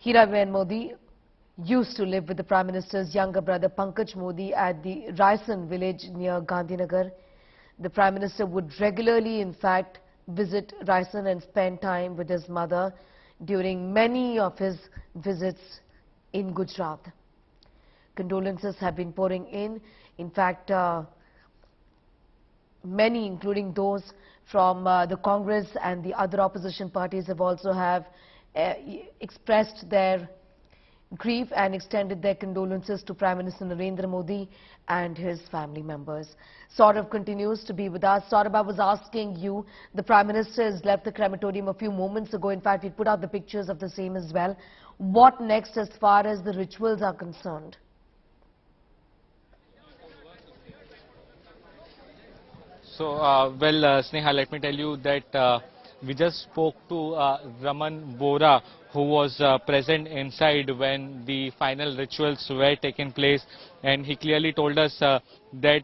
Hiraben Modi used to live with the Prime Minister's younger brother Pankaj Modi at the Raisan village near Gandhinagar. The Prime Minister would regularly, in fact, visit Raisan and spend time with his mother during many of his visits in Gujarat. Condolences have been pouring in. In fact, many, including those from the Congress and the other opposition parties, have also expressed their grief and extended their condolences to Prime Minister Narendra Modi and his family members. Saurabh continues to be with us. Saurabh, I was asking you, the Prime Minister has left the crematorium a few moments ago. In fact, we put out the pictures of the same as well. What next as far as the rituals are concerned? So, Sneha, let me tell you that we just spoke to Raman Bora, who was present inside when the final rituals were taking place, and he clearly told us that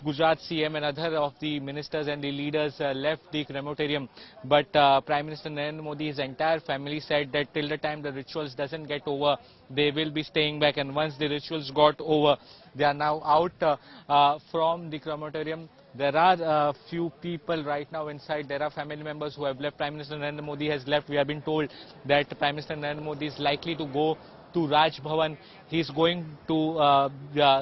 Gujarat CM and other of the ministers and the leaders left the crematorium, but Prime Minister Narendra Modi, his entire family said that till the time the rituals doesn't get over, they will be staying back, and once the rituals got over, they are now out from the crematorium. There are a few people right now inside. There are family members who have left. Prime Minister Narendra Modi has left. We have been told that Prime Minister Narendra Modi is likely to go to Raj Bhavan. He is going to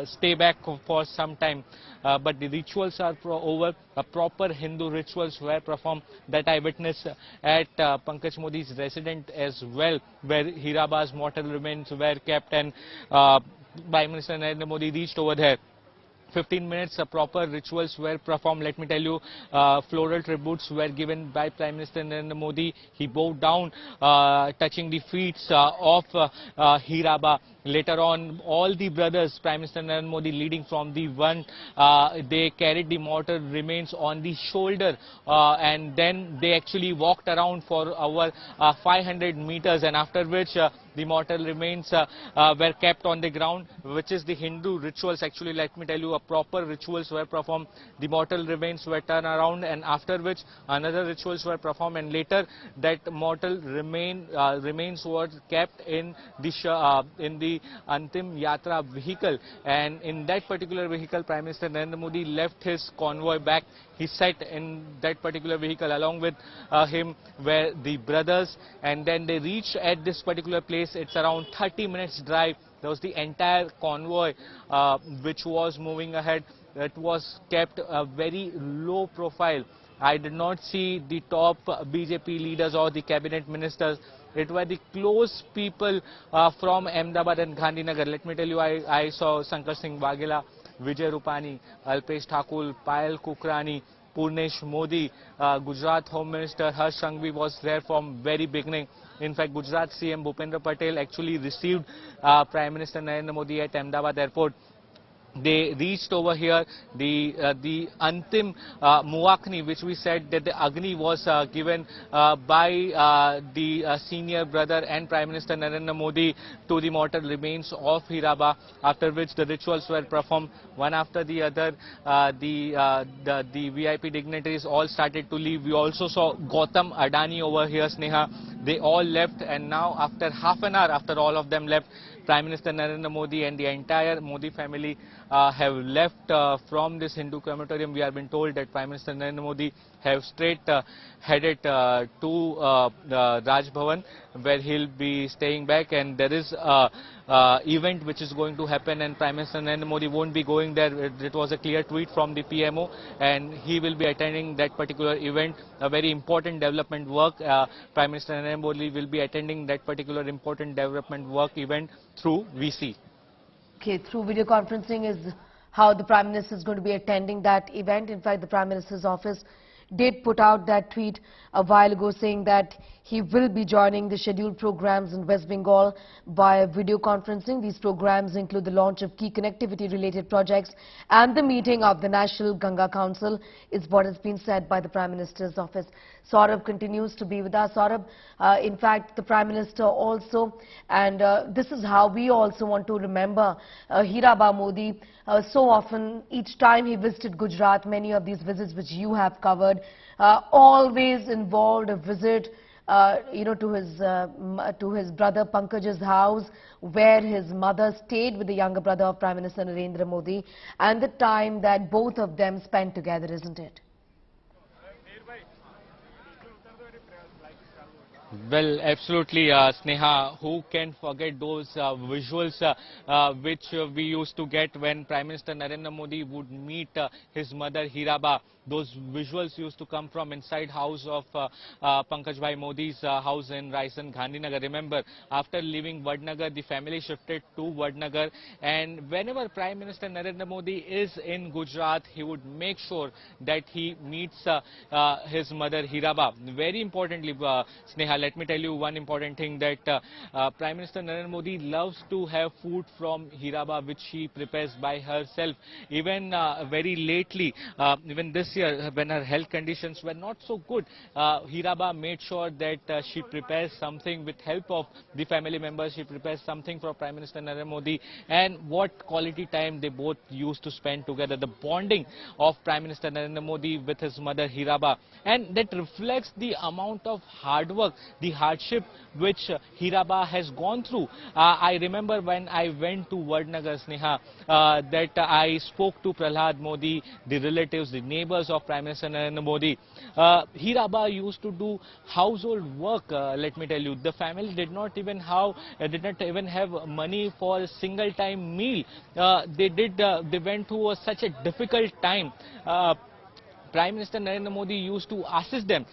stay back for some time. But the rituals are over. Proper Hindu rituals were performed that I witnessed at Pankaj Modi's residence as well, where Hiraba's mortal remains were kept, and Prime Minister Narendra Modi reached over there. 15 minutes, proper rituals were performed. Let me tell you, floral tributes were given by Prime Minister Narendra Modi. He bowed down, touching the feet of Hiraba. Later on, all the brothers, Prime Minister Narendra Modi leading from the one, they carried the mortal remains on the shoulder, and then they actually walked around for over 500 meters, and after which the mortal remains were kept on the ground, which is the Hindu rituals. Actually, let me tell you, proper rituals were performed. The mortal remains were turned around, and after which another rituals were performed, and later that mortal remains were kept in the Antim Yatra vehicle, and in that particular vehicle, Prime Minister Narendra Modi left his convoy back. He sat in that particular vehicle. Along with him were the brothers, and then they reached at this particular place. It's around 30 minutes drive. There was the entire convoy which was moving ahead. It was kept a very low profile. I did not see the top BJP leaders or the cabinet ministers. It were the close people from Ahmedabad and Gandhinagar. Let me tell you, I saw Shankar Singh Waghela, Vijay Rupani, Alpesh Thakur, Payal Kukrani, Purnesh Modi, Gujarat Home Minister Harsh Sanghvi was there from very beginning. In fact, Gujarat CM Bhupendra Patel actually received Prime Minister Narendra Modi at Ahmedabad airport. They reached over here. The Antim Muakni, which we said that the Agni was given by the senior brother and Prime Minister Narendra Modi to the mortal remains of Hiraba, after which the rituals were performed one after the other. The VIP dignitaries all started to leave. We also saw Gautam Adani over here, Sneha. They all left, and now after half an hour after all of them left, Prime Minister Narendra Modi and the entire Modi family have left from this Hindu crematorium. We have been told that Prime Minister Narendra Modi have straight headed to Raj Bhavan, where he'll be staying back, and there is a event which is going to happen, and Prime Minister Narendra Modi won't be going there. It was a clear tweet from the PMO, and he will be attending that particular event, a very important development work. Prime Minister Narendra Modi will be attending that particular important development work event through VC. Okay, through video conferencing is how the Prime Minister is going to be attending that event. In fact, the Prime Minister's office did put out that tweet a while ago saying that he will be joining the scheduled programs in West Bengal via video conferencing. These programs include the launch of key connectivity related projects and the meeting of the National Ganga Council, is what has been said by the Prime Minister's office. Saurabh continues to be with us. Saurabh, in fact, the Prime Minister also, and this is how we also want to remember Hiraba Modi. So often, each time he visited Gujarat, many of these visits which you have covered, always involved a visit to his brother Pankaj's house, where his mother stayed with the younger brother of Prime Minister Narendra Modi, and the time that both of them spent together, isn't it? Well, absolutely, Sneha. Who can forget those visuals which we used to get when Prime Minister Narendra Modi would meet his mother Hiraba. Those visuals used to come from inside house of Pankaj Bhai Modi's house in Raisan, Gandhinagar. Remember, after leaving Vadnagar, the family shifted to Vadnagar, and whenever Prime Minister Narendra Modi is in Gujarat, he would make sure that he meets his mother Hiraba. Very importantly, Sneha, let me tell you one important thing, that Prime Minister Narendra Modi loves to have food from Hiraba, which she prepares by herself. Even very lately, even this year, when her health conditions were not so good, Hiraba made sure that she prepares something with help of the family members. She prepares something for Prime Minister Narendra Modi, and what quality time they both used to spend together. The bonding of Prime Minister Narendra Modi with his mother Hiraba, and that reflects the amount of hard work, the hardship which Hiraba has gone through. I remember when I went to Vadnagar, Sneha, that I spoke to Prahlad Modi, the relatives, the neighbors of Prime Minister Narendra Modi. Hiraba used to do household work. Let me tell you, the family did not even have money for a single time meal. They went through such a difficult time. Prime Minister Narendra Modi used to assist them.